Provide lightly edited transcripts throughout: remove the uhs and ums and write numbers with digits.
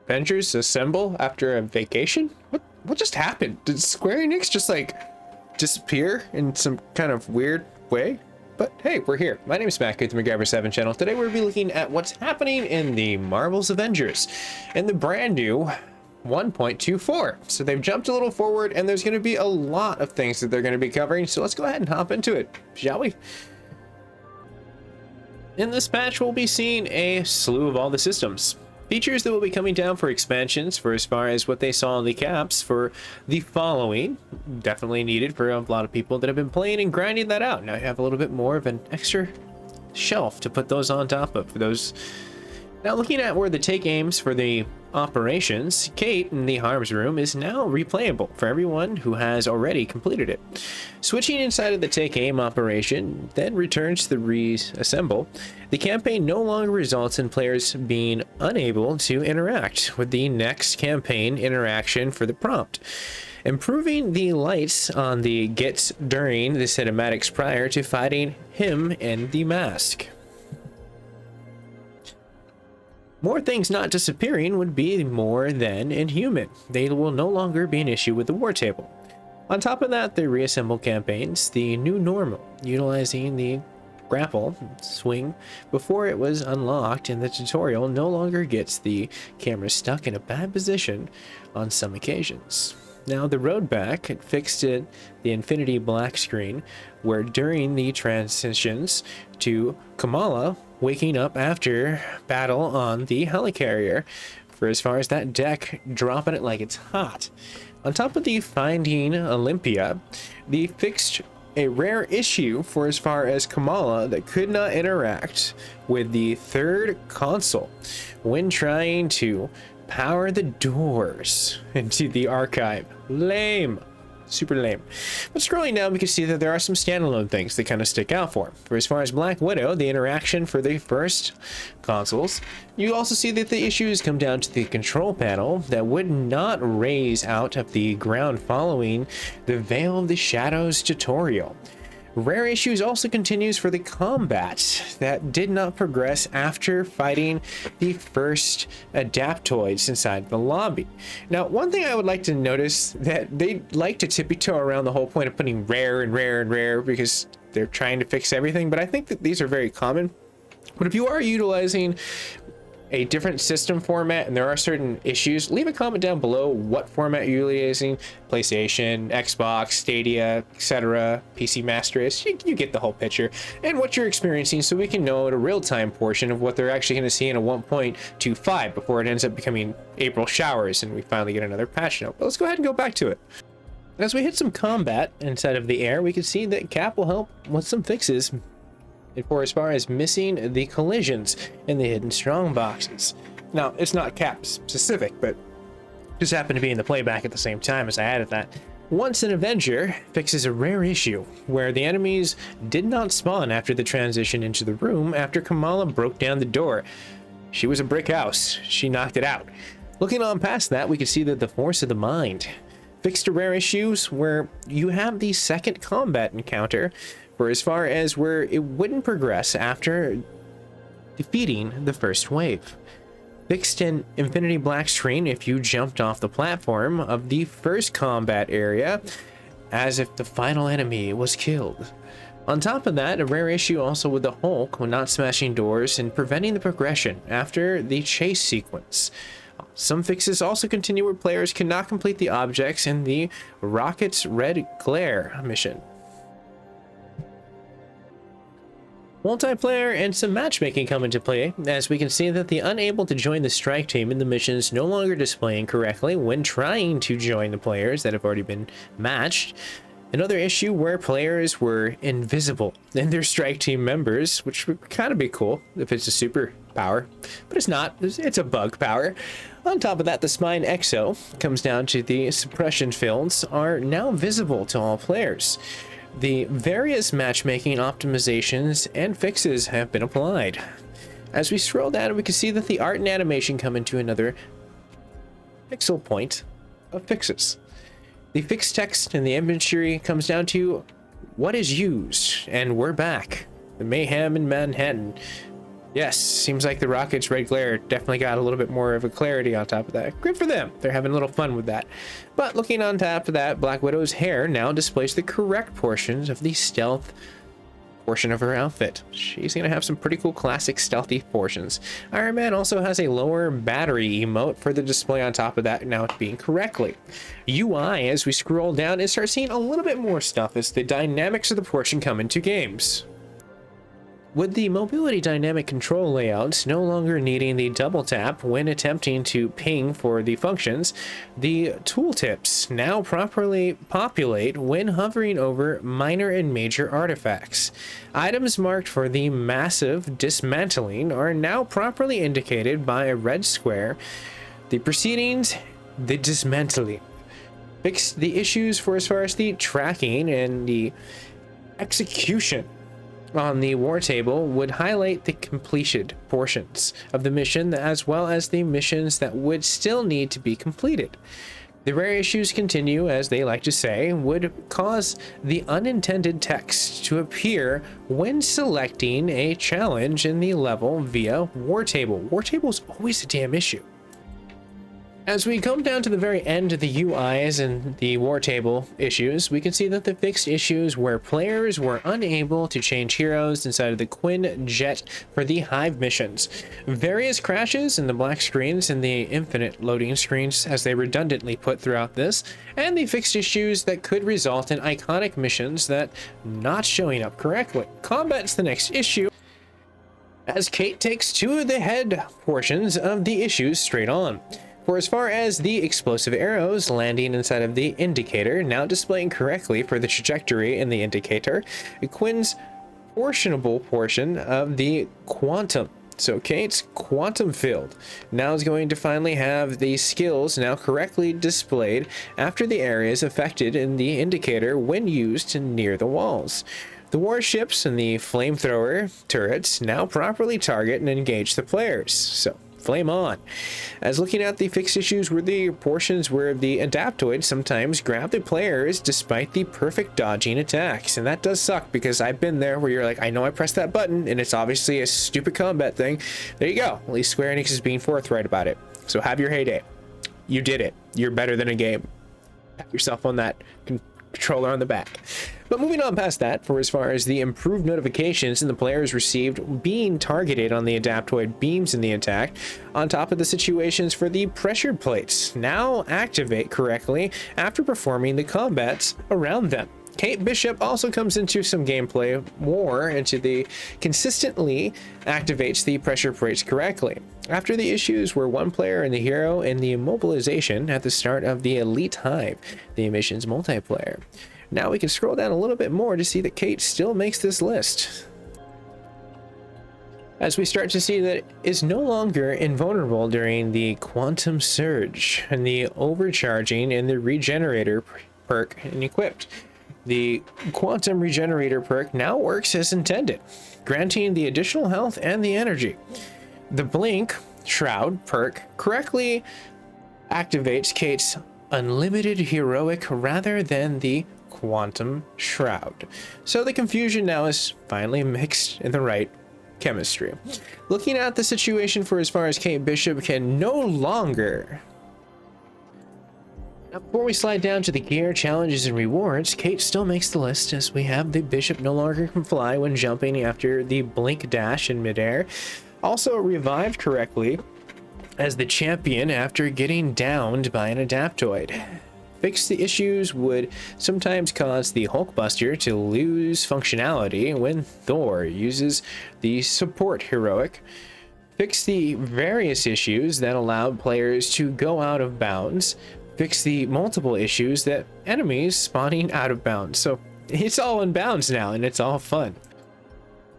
Avengers assemble after a vacation? What just happened? Did Square Enix just like disappear in some kind of weird way? But hey, we're here. My name is Matt with the MacGyver7 channel. Today we'll be looking at what's happening in the Marvel's Avengers and the brand new 1.24. So they've jumped a little forward and there's going to be a lot of things that they're going to be covering. So let's go ahead and hop into it, shall we? In this patch, we'll be seeing a slew of all the systems. Features that will be coming down for expansions for as far as what they saw in the caps for the following. Definitely needed for a lot of people that have been playing and grinding that out. Now you have a little bit more of an extra shelf to put those on top of for those. Now looking at where the take aims for the operations, Kate in the harms room is now replayable for everyone who has already completed it. Switching inside of the take aim operation then returns to the reassemble. The campaign no longer results in players being unable to interact with the next campaign interaction for the prompt, improving the lights on the gets during the cinematics prior to fighting him in the mask. More things not disappearing would be more than inhuman. They will no longer be an issue with the war table. On top of that, the reassemble campaigns, the new normal, utilizing the grapple swing before it was unlocked in the tutorial, no longer gets the camera stuck in a bad position on some occasions. Now the road back, it fixed it, the infinity black screen, where during the transitions to Kamala waking up after battle on the helicarrier, for as far as that deck dropping it like it's hot. On top of the Finding Olympia, they fixed a rare issue for as far as Kamala that could not interact with the third console when trying to power the doors into the archive. Lame. Super lame. But scrolling down, we can see that there are some standalone things that kind of stick out for as far as Black Widow, the interaction for the first consoles. You also see that the issues come down to the control panel that would not raise out of the ground following the Veil of the Shadows tutorial. Rare issues also continues for the combat that did not progress after fighting the first adaptoids inside the lobby. Now, one thing I would like to notice that they like to tippy-toe around the whole point of putting rare and rare and rare because they're trying to fix everything, but I think that these are very common. But if you are utilizing a different system format and there are certain issues, leave a comment down below what format you're utilizing: PlayStation, Xbox, Stadia, etc., PC Master Race. You get the whole picture and what you're experiencing, so we can know at a real-time portion of what they're actually going to see in a 1.25 before it ends up becoming April showers and we finally get another patch note. But let's go ahead and go back to it. As we hit some combat inside of the air, we can see that Cap will help with some fixes for as far as missing the collisions in the hidden strong boxes. Now, it's not Cap specific, but just happened to be in the playback at the same time as I added that. Once an Avenger fixes a rare issue where the enemies did not spawn after the transition into the room after Kamala broke down the door. She was a brick house. She knocked it out. Looking on past that, we can see that the Force of the Mind fixed a rare issues where you have the second combat encounter for as far as where it wouldn't progress after defeating the first wave. Fixed an infinity black screen if you jumped off the platform of the first combat area as if the final enemy was killed. On top of that, a rare issue also with the Hulk when not smashing doors and preventing the progression after the chase sequence. Some fixes also continue where players cannot complete the objects in the Rocket's Red Glare mission. Multiplayer and some matchmaking come into play, as we can see that the unable to join the strike team in the missions no longer displaying correctly when trying to join the players that have already been matched. Another issue where players were invisible and their strike team members, which would kind of be cool if it's a super power, but it's not. It's a bug power. On top of that, the Spine Exo comes down to the suppression fields are now visible to all players. The various matchmaking optimizations and fixes have been applied. As we scroll down, we can see that the art and animation come into another pixel point of fixes. The fixed text in the inventory comes down to what is used, and we're back. The mayhem in Manhattan Yes, seems like the rocket's red glare definitely got a little bit more of a clarity on top of that. Good for them. They're having a little fun with that. But looking on top of that, Black Widow's hair now displays the correct portions of the stealth portion of her outfit. She's gonna have some pretty cool classic stealthy portions. Iron Man also has a lower battery emote for the display on top of that now being correctly. UI, as we scroll down and start seeing a little bit more stuff as the dynamics of the portion come into games. With the mobility dynamic control layouts no longer needing the double tap when attempting to ping for the functions, the tooltips now properly populate when hovering over minor and major artifacts. Items marked for the massive dismantling are now properly indicated by a red square. The proceedings, the dismantling. Fix the issues for as far as the tracking and the execution on the war table would highlight the completed portions of the mission as well as the missions that would still need to be completed. The rare issues continue, as they like to say, would cause the unintended text to appear when selecting a challenge in the level via war table. War table is always a damn issue. As we come down to the very end of the UIs and the war table issues, we can see that the fixed issues where players were unable to change heroes inside of the Quinn jet for the Hive missions. Various crashes in the black screens and the infinite loading screens as they redundantly put throughout this, and the fixed issues that could result in iconic missions that not showing up correctly. Combat's the next issue, as Kate takes two of the head portions of the issues straight on. For as far as the explosive arrows landing inside of the indicator, now displaying correctly for the trajectory in the indicator, Quinn's portionable portion of the quantum. So Kate's quantum field now is going to finally have the skills now correctly displayed after the areas affected in the indicator when used near the walls. The warships and the flamethrower turrets now properly target and engage the players. So flame on. As looking at the fixed issues were the portions where the adaptoids sometimes grab the players despite the perfect dodging attacks, and that does suck because I've been there where you're like, I know I pressed that button and it's obviously a stupid combat thing. There you go. At least Square Enix is being forthright about it. So have your heyday. You did it. You're better than a game. Pat yourself on that controller on the back. But moving on past that, for as far as the improved notifications and the players received being targeted on the adaptoid beams in the attack, on top of the situations for the pressure plates now activate correctly after performing the combats around them. Kate Bishop also comes into some gameplay more into the consistently activates the pressure plates correctly. After the issues were one player and the hero and the immobilization at the start of the Elite Hive, the emissions multiplayer. Now we can scroll down a little bit more to see that Kate still makes this list, as we start to see that it is no longer invulnerable during the quantum surge and the overcharging and the regenerator perk and equipped. The quantum regenerator perk now works as intended, granting the additional health and the energy. The blink shroud perk correctly activates Kate's unlimited heroic rather than the quantum shroud. So the confusion now is finally mixed in the right chemistry. Looking at the situation for as far as Kate Bishop can no longer. Now, before we slide down to the gear, challenges, and rewards, Kate still makes the list as we have the Bishop no longer can fly when jumping after the blink dash in midair. Also revived correctly as the champion after getting downed by an adaptoid. Fix the issues would sometimes cause the Hulkbuster to lose functionality when Thor uses the support heroic. Fix the various issues that allowed players to go out of bounds. Fix the multiple issues that enemies spawning out of bounds. So it's all in bounds now and it's all fun.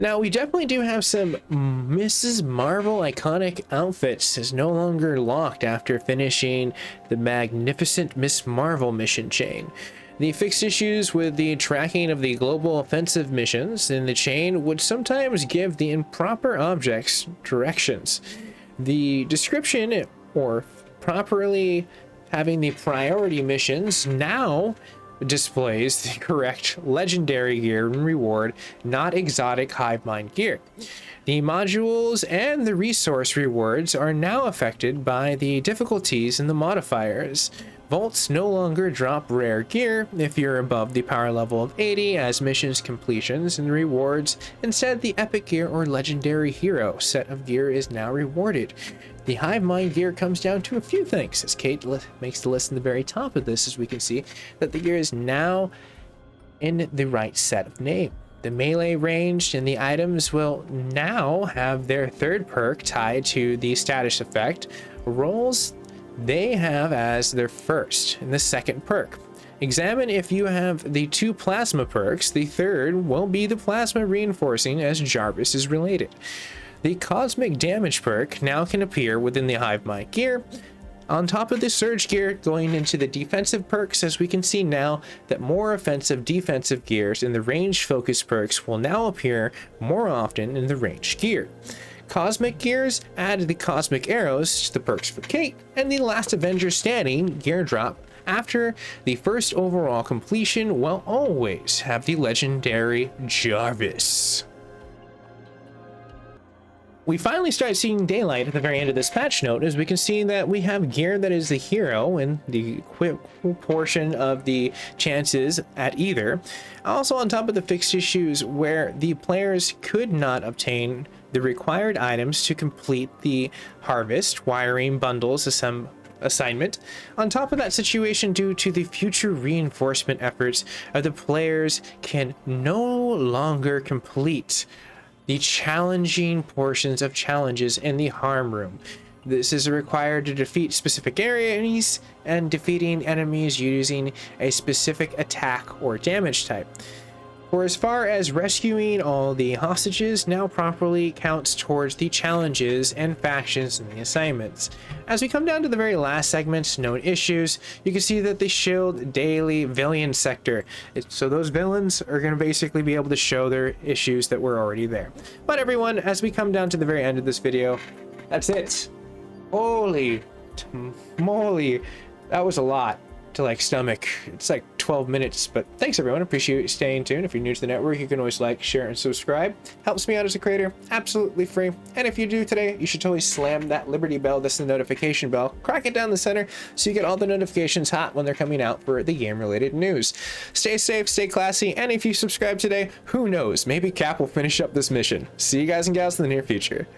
Now we definitely do have some Mrs. Marvel iconic outfits is no longer locked after finishing the magnificent Miss Marvel mission chain. The fixed issues with the tracking of the global offensive missions in the chain would sometimes give the improper objects directions. The description or properly having the priority missions now displays the correct legendary gear and reward, not exotic hive mind gear. The modules and the resource rewards are now affected by the difficulties in the modifiers. Vaults no longer drop rare gear if you're above the power level of 80 as missions completions and rewards. Instead, the epic gear or legendary hero set of gear is now rewarded. The hive mind gear comes down to a few things, as Kate makes the list in the very top of this, as we can see that the gear is now in the right set of name. The melee range and the items will now have their third perk tied to the status effect. Rolls they have as their first and the second perk. Examine if you have the 2 plasma perks. The third will be the plasma reinforcing, as Jarvis is related. The cosmic damage perk now can appear within the hive mind gear. On top of the surge gear, going into the defensive perks, as we can see now that more offensive defensive gears and the range focus perks will now appear more often in the range gear. Cosmic gears add the cosmic arrows to the perks for Kate, and the last Avenger standing gear drop after the first overall completion will always have the legendary Jarvis. We finally start seeing daylight at the very end of this patch note, as we can see that we have gear that is the hero and the equip portion of the chances at either. Also on top of the fixed issues where the players could not obtain the required items to complete the harvest wiring bundles assignment. On top of that situation, due to the future reinforcement efforts of the players can no longer complete the challenging portions of challenges in the harm room. This is required to defeat specific enemies and defeating enemies using a specific attack or damage type. For as far as rescuing all the hostages now properly counts towards the challenges and factions in the assignments. As we come down to the very last segment, known issues, you can see that they showed daily villain sector. So those villains are going to basically be able to show their issues that were already there. But everyone, as we come down to the very end of this video, that's it. Holy moly, that was a lot to like stomach. It's like 12 minutes, but thanks everyone. Appreciate you staying tuned. If you're new to the network, you can always like, share, and subscribe. Helps me out as a creator, absolutely free. And if you do today, you should totally slam that Liberty bell, that's the notification bell, crack it down the center so you get all the notifications hot when they're coming out for the game related news. Stay safe, stay classy, and if you subscribe today, who knows, maybe Cap will finish up this mission. See you guys and gals in the near future.